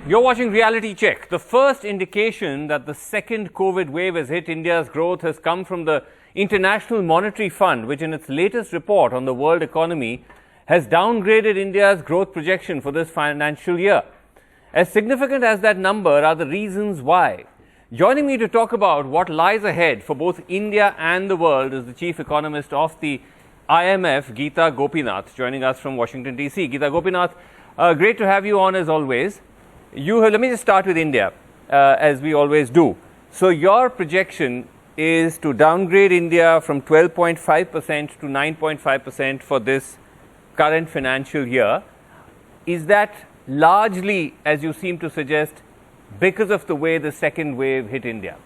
You're watching Reality Check. The first indication that the second COVID wave has hit India's growth has come from the International Monetary Fund, which in its latest report on the world economy has downgraded India's growth projection for this financial year. As significant as that number are the reasons why. Joining me to talk about what lies ahead for both India and the world is the chief economist of the IMF, Gita Gopinath, joining us from Washington, D.C. Gita Gopinath, great to have you on as always. Let me just start with India, as we always do. So your projection is to downgrade India from 12.5% to 9.5% for this current financial year. Is that largely, as you seem to suggest, because of the way the second wave hit India?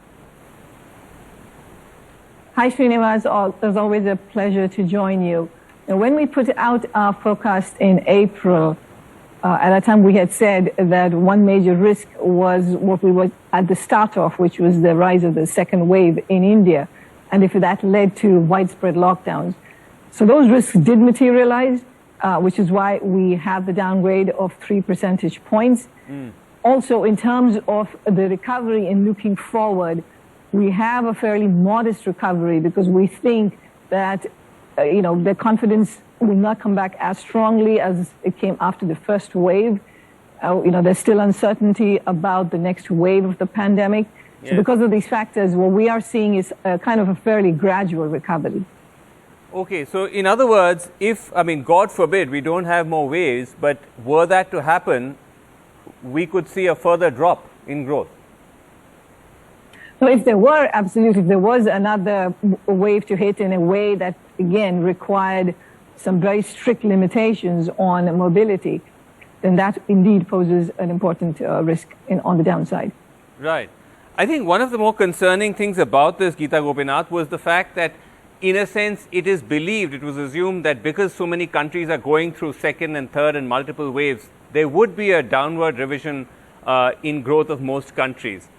Hi, Srinivas. It's always a pleasure to join you. Now, when we put out our forecast in April, at that time we had said that one major risk was what we were at the start of, which was the rise of the second wave in India, and if that led to widespread lockdowns. So those risks did materialize, which is why we have the downgrade of 3 percentage points. Also, in terms of the recovery and looking forward, we have a fairly modest recovery because we think that, the confidence will not come back as strongly as it came after the first wave. There's still uncertainty about the next wave of the pandemic. Yes. So because of these factors, what we are seeing is kind of a fairly gradual recovery. Okay, so in other words, God forbid, we don't have more waves, but were that to happen, we could see a further drop in growth. So if there was another wave to hit in a way that, again, required some very strict limitations on mobility, then that indeed poses an important risk on the downside. Right. I think one of the more concerning things about this, Gita Gopinath, was the fact that, in a sense, it was assumed that because so many countries are going through second and third and multiple waves, there would be a downward revision in growth of most countries.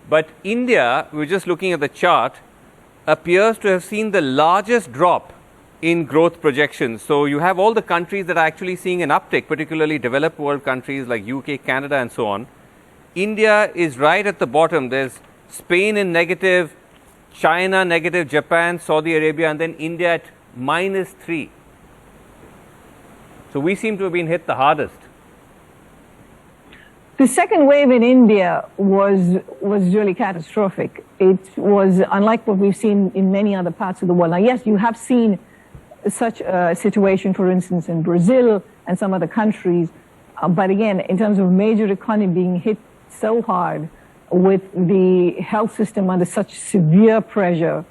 But India, we're just looking at the chart, appears to have seen the largest drop in growth projections. So you have all the countries that are actually seeing an uptick, particularly developed world countries like UK, Canada, and so on. India is right at the bottom. There's Spain in negative, China negative, Japan, Saudi Arabia, and then India at -3. So we seem to have been hit the hardest. The second wave in India was really catastrophic. It was unlike what we've seen in many other parts of the world. Now, yes, you have seen such a situation, for instance, in Brazil and some other countries. But again, in terms of major economy being hit so hard with the health system under such severe pressure,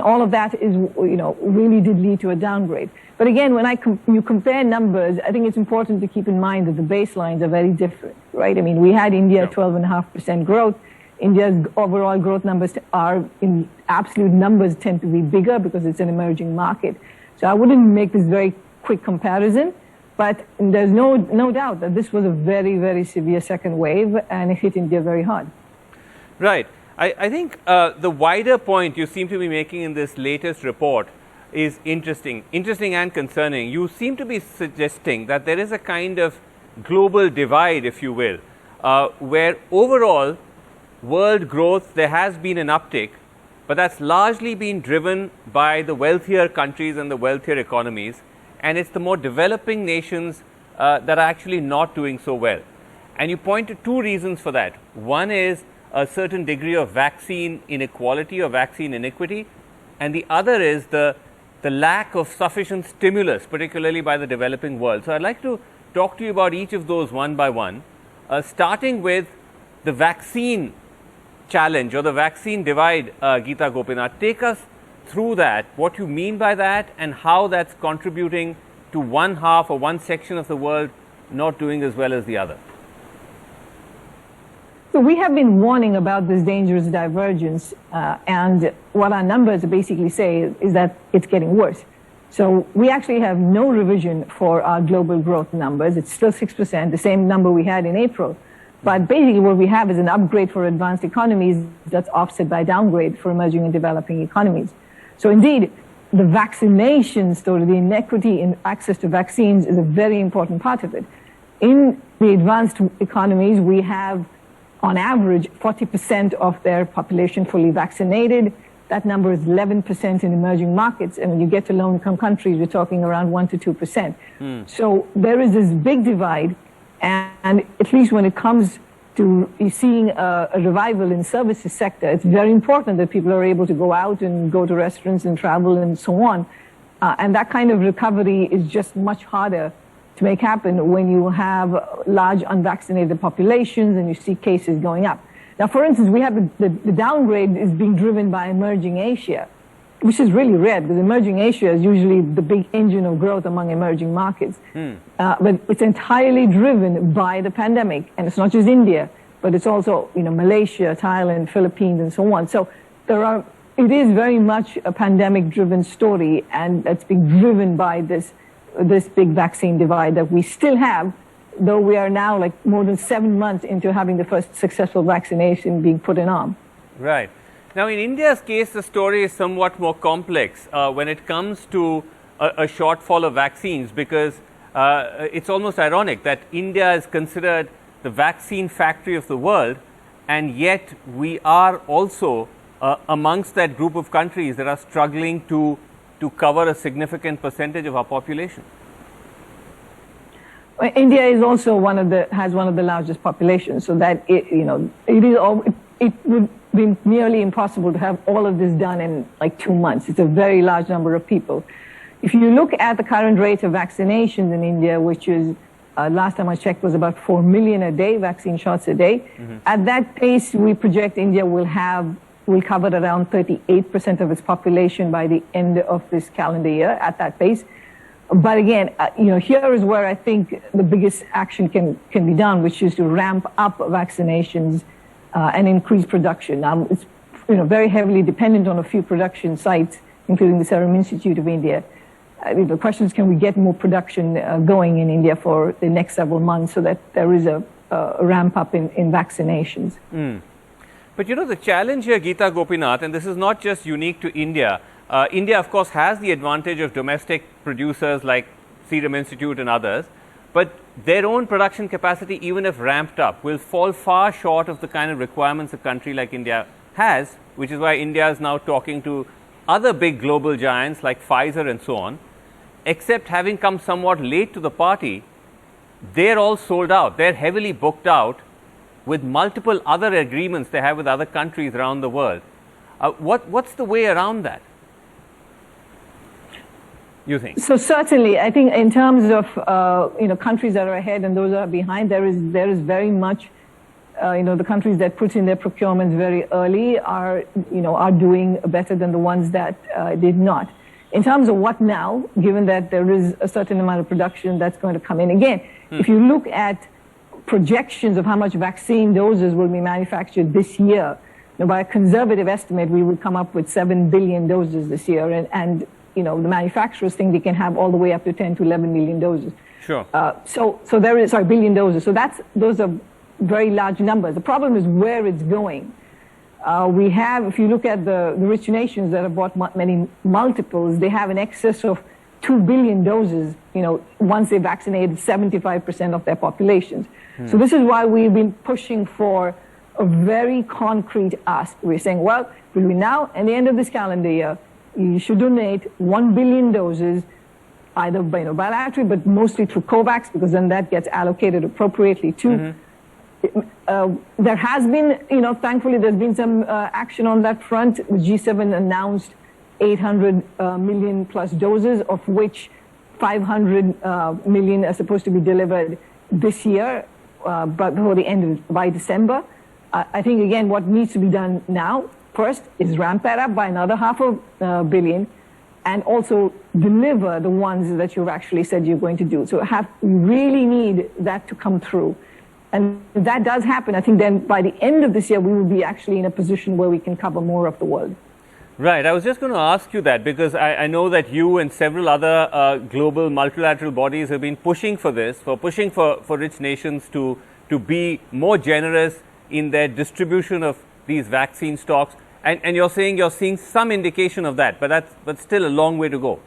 all of that is, really did lead to a downgrade. But again, when you compare numbers, I think it's important to keep in mind that the baselines are very different, right? We had India 12.5% growth. India's overall growth numbers are, in absolute numbers, tend to be bigger because it's an emerging market. So I wouldn't make this very quick comparison, but there's no doubt that this was a very, very severe second wave and it hit India very hard. Right. I think the wider point you seem to be making in this latest report is interesting and concerning. You seem to be suggesting that there is a kind of global divide, if you will, where overall world growth, there has been an uptick, but that's largely been driven by the wealthier countries and the wealthier economies, and it's the more developing nations that are actually not doing so well. And you point to two reasons for that. One is a certain degree of vaccine inequality or vaccine iniquity, and the other is the lack of sufficient stimulus, particularly by the developing world. So I'd like to talk to you about each of those one by one, starting with the vaccine challenge or the vaccine divide. Gita Gopinath, take us through that, what you mean by that, and how that's contributing to one half or one section of the world not doing as well as the other. So we have been warning about this dangerous divergence, and what our numbers basically say is that it's getting worse. So we actually have no revision for our global growth numbers. It's still 6%, the same number we had in April. But basically what we have is an upgrade for advanced economies that's offset by downgrade for emerging and developing economies. So indeed, the vaccination story, the inequity in access to vaccines is a very important part of it. In the advanced economies, we have, on average, 40% of their population fully vaccinated. That number is 11% in emerging markets. And when you get to low-income countries, we're talking around 1 to 2%. So there is this big divide. And at least when it comes to seeing a revival in services sector, it's very important that people are able to go out and go to restaurants and travel and so on. And that kind of recovery is just much harder to make happen when you have large unvaccinated populations and you see cases going up. Now, for instance, we have the downgrade is being driven by emerging Asia, which is really rare because emerging Asia is usually the big engine of growth among emerging markets. But it's entirely driven by the pandemic. And it's not just India, but it's also, Malaysia, Thailand, Philippines, and so on. So it is very much a pandemic-driven story, and that's being driven by this big vaccine divide that we still have, though we are now like more than 7 months into having the first successful vaccination being put in arm. Right. Now, in India's case, the story is somewhat more complex when it comes to a shortfall of vaccines, because it's almost ironic that India is considered the vaccine factory of the world, and yet we are also amongst that group of countries that are struggling to cover a significant percentage of our population. India is also has one of the largest populations, so that it would be nearly impossible to have all of this done in like 2 months. It's a very large number of people. If you look at the current rate of vaccinations in India, which is last time I checked was about 4 million a day, vaccine shots a day. At that pace, we project India will cover around 38% of its population by the end of this calendar year at that pace. But again, here is where I think the biggest action can be done, which is to ramp up vaccinations and increase production. Now, it's very heavily dependent on a few production sites, including the Serum Institute of India. The question is, can we get more production going in India for the next several months so that there is a ramp up in vaccinations? But the challenge here, Gita Gopinath, and this is not just unique to India. India, of course, has the advantage of domestic producers like Serum Institute and others, but their own production capacity, even if ramped up, will fall far short of the kind of requirements a country like India has, which is why India is now talking to other big global giants like Pfizer and so on. Except having come somewhat late to the party, they're all sold out. They're heavily booked out with multiple other agreements they have with other countries around the world. What's the way around that, you think? So certainly, I think in terms of countries that are ahead and those that are behind, there is very much the countries that put in their procurements very early are doing better than the ones that did not. In terms of what now, given that there is a certain amount of production that's going to come in. Again, if you look at projections of how much vaccine doses will be manufactured this year, by a conservative estimate, we would come up with 7 billion doses this year. And the manufacturers think they can have all the way up to 10 to 11 million doses. Sure. So there is, billion doses. So those are very large numbers. The problem is where it's going. We have, if you look at the rich nations that have bought many multiples, they have an excess of 2 billion doses, once they vaccinated 75% of their populations. So this is why we've been pushing for a very concrete ask. We're saying, well, between now and the end of this calendar year, you should donate 1 billion doses, either bilaterally, but mostly through COVAX, because then that gets allocated appropriately too. There has been, thankfully, there's been some action on that front. The G7 announced 800 million plus doses, of which 500 million are supposed to be delivered this year, but before the end by December. I think, again, what needs to be done now, first, is ramp that up by another $500 million, and also deliver the ones that you've actually said you're going to do. So we really need that to come through. And if that does happen, I think then by the end of this year, we will be actually in a position where we can cover more of the world. Right. I was just going to ask you that, because I know that you and several other global multilateral bodies have been pushing for this, pushing for rich nations to be more generous in their distribution of these vaccine stocks. And you're saying you're seeing some indication of that, but still a long way to go.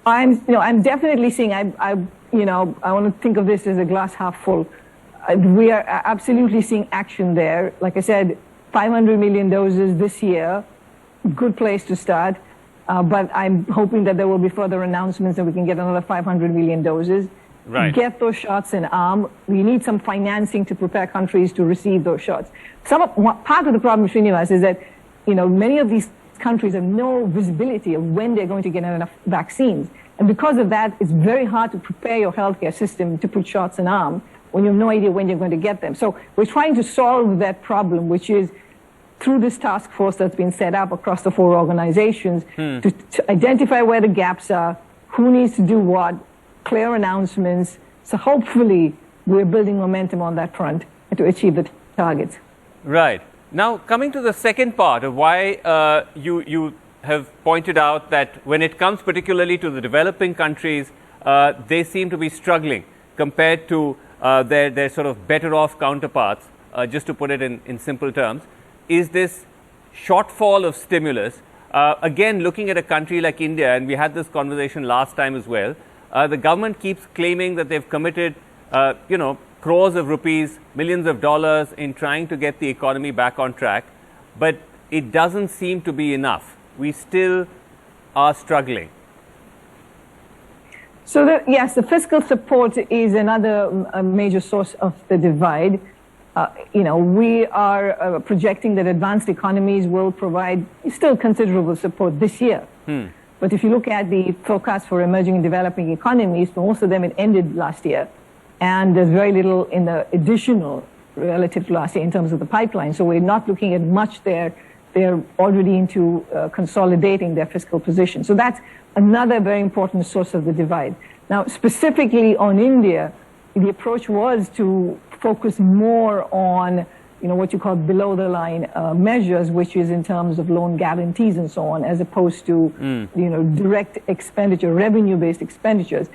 I'm definitely seeing, I want to think of this as a glass half full. We are absolutely seeing action there. Like I said, 500 million doses this year, good place to start. But I'm hoping that there will be further announcements that we can get another 500 million doses. Right. Get those shots in arm. We need some financing to prepare countries to receive those shots. Part of the problem, Srinivas, is that many of these countries have no visibility of when they're going to get enough vaccines. And because of that, it's very hard to prepare your healthcare system to put shots in arm when you have no idea when you're going to get them. So we're trying to solve that problem, which is through this task force that's been set up across the 4 organizations to identify where the gaps are, who needs to do what, clear announcements. So hopefully we're building momentum on that front to achieve the targets. Right. Now, coming to the second part of why you have pointed out that when it comes particularly to the developing countries, they seem to be struggling compared to their sort of better off counterparts, just to put it in simple terms, is this shortfall of stimulus. Again, looking at a country like India, and we had this conversation last time as well, the government keeps claiming that they've committed, crores of rupees, millions of dollars in trying to get the economy back on track, but it doesn't seem to be enough. We still are struggling. So yes, the fiscal support is another major source of the divide. We are projecting that advanced economies will provide still considerable support this year. But if you look at the forecast for emerging and developing economies, for most of them it ended last year. And there's very little in the additional relative to last year in terms of the pipeline. So we're not looking at much there. They're already into consolidating their fiscal position. So that's another very important source of the divide. Now, specifically on India, the approach was to focus more on what you call below the line measures, which is in terms of loan guarantees and so on, as opposed to direct expenditure, revenue-based expenditures.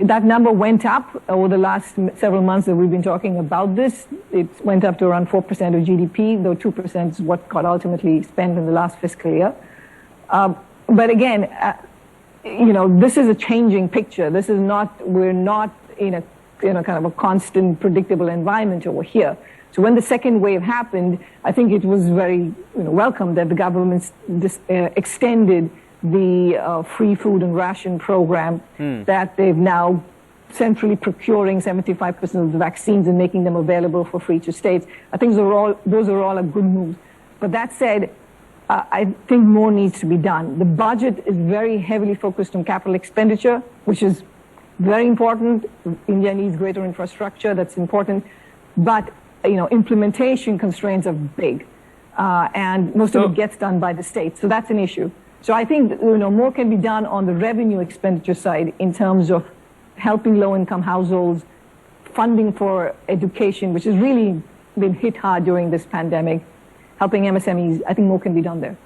That number went up over the last several months that we've been talking about this. It went up to around 4% of GDP, though 2% is what got ultimately spent in the last fiscal year. But again, this is a changing picture. This is not, we're not in a kind of a constant, predictable environment over here. So when the second wave happened, I think it was very welcome that the government extended the free food and ration program, that they've now centrally procuring 75% of the vaccines and making them available for free to states. I think those are all a good move. But that said, I think more needs to be done. The budget is very heavily focused on capital expenditure, which is very important. India needs greater infrastructure, that's important. But implementation constraints are big, and most of it gets done by the state. So that's an issue. So I think more can be done on the revenue expenditure side in terms of helping low-income households, funding for education, which has really been hit hard during this pandemic, helping MSMEs. I think more can be done there.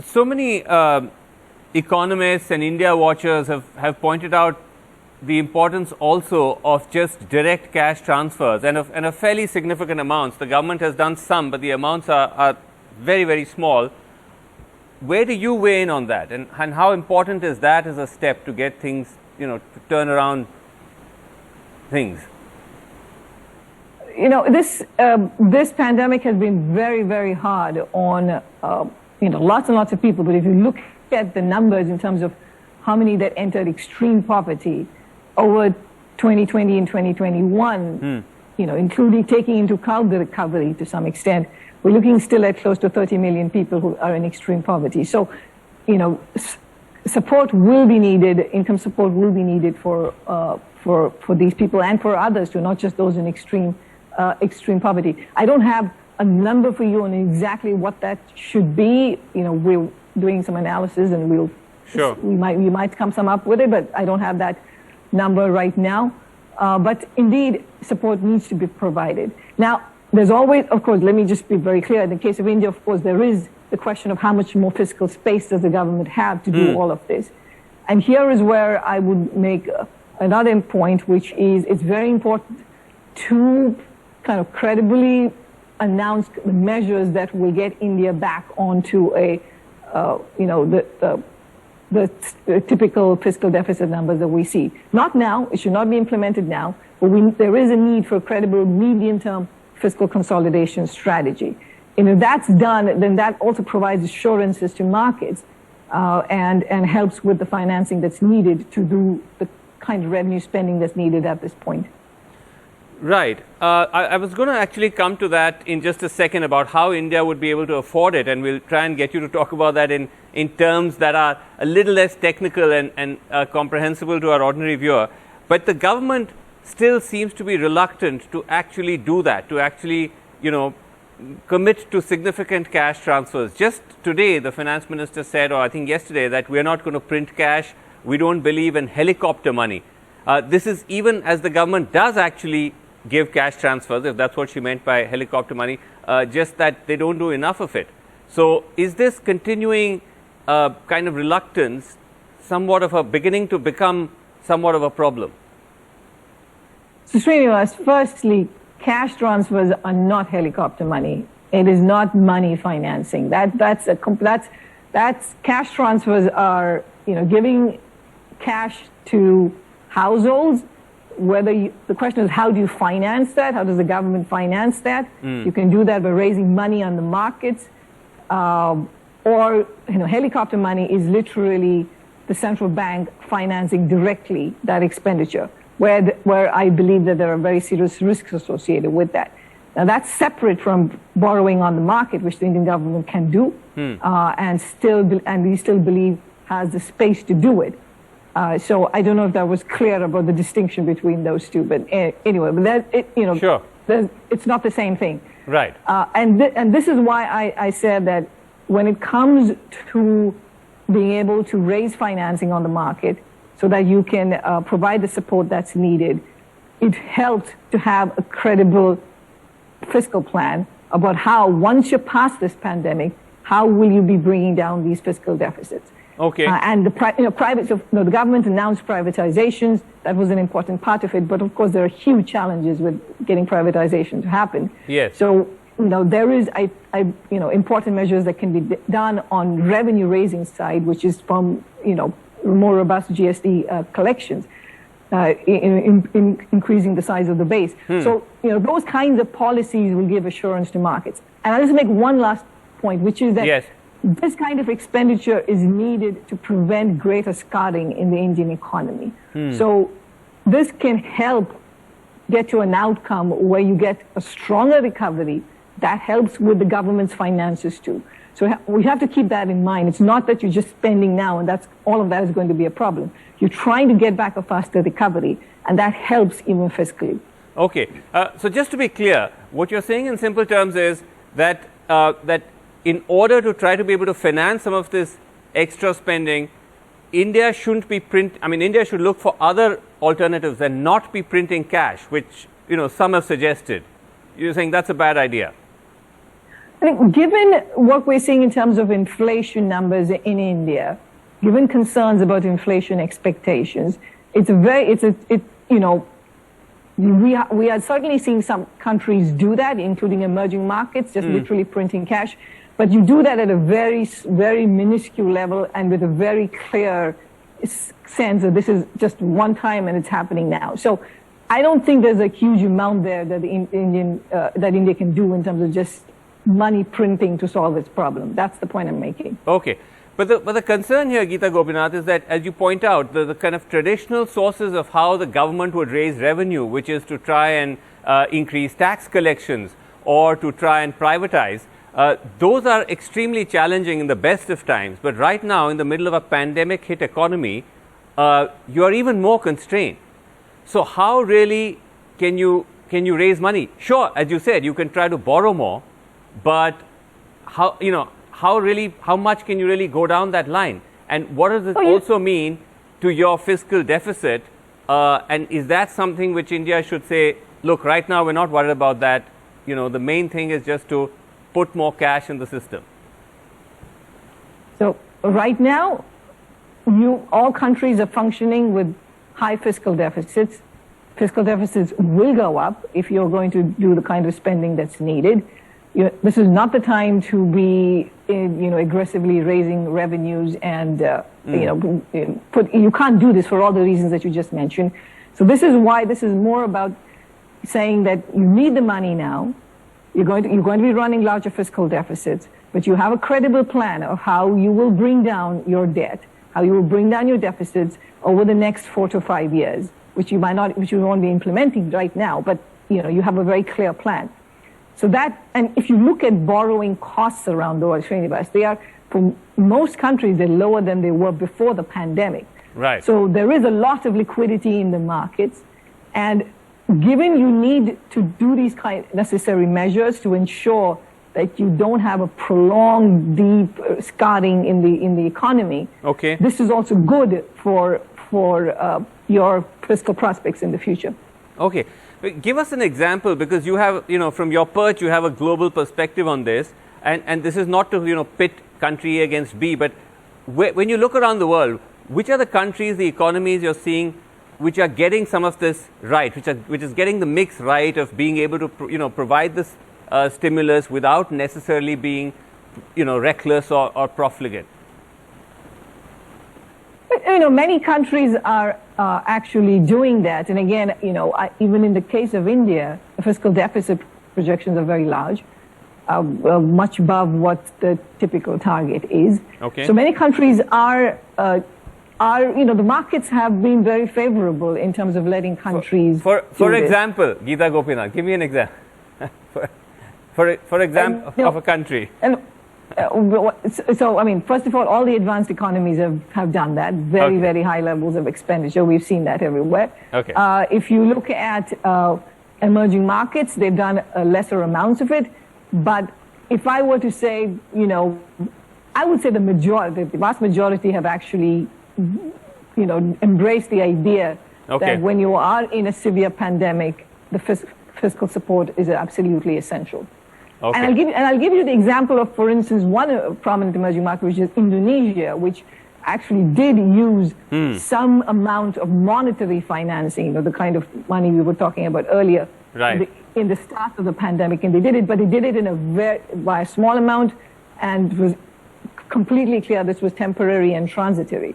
So many economists and India watchers have pointed out the importance also of just direct cash transfers and a fairly significant amounts. The government has done some, but the amounts are very, very small. Where do you weigh in on that, and how important is that as a step to get things, to turn around things? This pandemic has been very, very hard on lots and lots of people. But if you look at the numbers in terms of how many that entered extreme poverty over 2020 and 2021, including taking into account the recovery to some extent, we're looking still at close to 30 million people who are in extreme poverty. So, support will be needed, income support will be needed for these people and for others too, not just those in extreme poverty. I don't have a number for you on exactly what that should be. We're doing some analysis and we might come up with it, but I don't have that number right now. But indeed, support needs to be provided. Now, there's always, of course, let me just be very clear. In the case of India, of course, there is the question of how much more fiscal space does the government have to do all of this. And here is where I would make another point, which is it's very important to kind of credibly announce the measures that will get India back onto the the typical fiscal deficit numbers that we see. Not now, it should not be implemented now, but there is a need for a credible medium-term fiscal consolidation strategy. And if that's done, then that also provides assurances to markets and helps with the financing that's needed to do the kind of revenue spending that's needed at this point. Right. I was going to actually come to that in just a second about how India would be able to afford it, and we'll try and get you to talk about that in terms that are a little less technical and comprehensible to our ordinary viewer. But the government still seems to be reluctant to actually do that, to actually, commit to significant cash transfers. Just today, the finance minister said, or I think yesterday, that we're not going to print cash. We don't believe in helicopter money. This is even as the government does actually give cash transfers, if that's what she meant by helicopter money, just that they don't do enough of it. So is this continuing kind of reluctance beginning to become somewhat of a problem? So Srinivas, firstly, cash transfers are not helicopter money. It is not money financing. That's cash transfers are giving cash to households. The question is, how do you finance that? How does the government finance that? You can do that by raising money on the markets, or helicopter money is literally the central bank financing directly that expenditure, where I believe that there are very serious risks associated with that. Now that's separate from borrowing on the market, which the Indian government can do, and we still believe has the space to do it. So I don't know if that was clear about the distinction between those two, but anyway, but sure. It's not the same thing. Right. And this is why I said that when it comes to being able to raise financing on the market so that you can provide the support that's needed, it helps to have a credible fiscal plan about how, once you're past this pandemic, how will you be bringing down these fiscal deficits. Okay. And the government announced privatizations. That was an important part of it. But of course, there are huge challenges with getting privatization to happen. Yes. So there is important measures that can be done on revenue raising side, which is from more robust GST collections, in increasing the size of the base. So those kinds of policies will give assurance to markets. And I'll just make one last point, which is that. Yes. This kind of expenditure is needed to prevent greater scarring in the Indian economy. So this can help get to an outcome where you get a stronger recovery that helps with the government's finances too. So we have to keep that in mind. It's not that you're just spending now and all of that is going to be a problem. You're trying to get back a faster recovery, and that helps even fiscally. Okay. So just to be clear, what you're saying in simple terms is that in order to try to be able to finance some of this extra spending, India should look for other alternatives and not be printing cash, which some have suggested. You're saying that's a bad idea. I think given what we're seeing in terms of inflation numbers in India, given concerns about inflation expectations, we are certainly seeing some countries do that, including emerging markets, just literally printing cash. But you do that at a very, very minuscule level and with a very clear sense that this is just one time and it's happening now. So I don't think there's a huge amount there that India can do in terms of just money printing to solve its problem. That's the point I'm making. Okay. But the concern here, Gita Gopinath, is that, as you point out, the kind of traditional sources of how the government would raise revenue, which is to try and increase tax collections or to try and privatize, those are extremely challenging in the best of times. But right now, in the middle of a pandemic hit economy, you are even more constrained. So how really can you raise money? Sure, as you said, you can try to borrow more, but how much can you really go down that line? And what does it also mean to your fiscal deficit? And is that something which India should say, look, right now we're not worried about that. The main thing is just to put more cash in the system. So right now, all countries are functioning with high fiscal deficits. Fiscal deficits will go up if you're going to do the kind of spending that's needed. this is not the time to be, aggressively raising revenues and, you can't do this for all the reasons that you just mentioned. So this is why this is more about saying that you need the money now. You're going to be running larger fiscal deficits, but you have a credible plan of how you will bring down your debt, how you will bring down your deficits over the next 4 to 5 years, which you won't be implementing right now, but you have a very clear plan. So that, and if you look at borrowing costs around the world, Srinivas, they are, for most countries, they're lower than they were before the pandemic. Right. So there is a lot of liquidity in the markets, and given you need to do these necessary measures to ensure that you don't have a prolonged, deep scarring in the economy, okay, this is also good for your fiscal prospects in the future. Okay. Give us an example, because you have, from your perch, you have a global perspective on this, and this is not to, pit country A against B, but when you look around the world, which are the countries, the economies you're seeing which are getting some of this right, which is getting the mix right of being able to, provide this stimulus without necessarily being, reckless or profligate? Many countries are actually doing that. And again, even in the case of India, the fiscal deficit projections are very large, much above what the typical target is. Okay. So many countries are, the markets have been very favorable in terms of letting countries. For example, Gita Gopinath, give me an example. for example, of a country. So, first of all the advanced economies have done that. Very, very high levels of expenditure. We've seen that everywhere. Okay. If you look at emerging markets, they've done lesser amounts of it. But if I were to say, I would say the vast majority have actually, embraced the idea that when you are in a severe pandemic, the fiscal support is absolutely essential. Okay. And I'll give you the example of, for instance, one prominent emerging market, which is Indonesia, which actually did use some amount of monetary financing, the kind of money we were talking about earlier, right, in the start of the pandemic, and they did it, but they did it by a small amount, and it was completely clear this was temporary and transitory.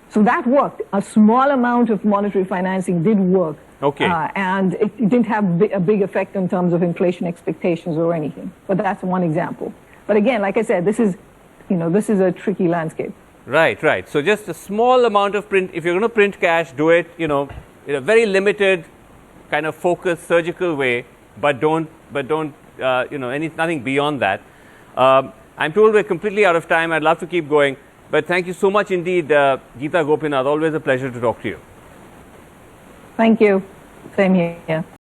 So that worked. A small amount of monetary financing did work. Okay. And it didn't have a big effect in terms of inflation expectations or anything. But that's one example. But again, like I said, this is a tricky landscape. Right, right. So just a small amount of print. If you're going to print cash, do it, in a very limited, kind of focused, surgical way. But don't, nothing beyond that. I'm told we're completely out of time. I'd love to keep going. But thank you so much indeed, Gita Gopinath. Always a pleasure to talk to you. Thank you. Same here.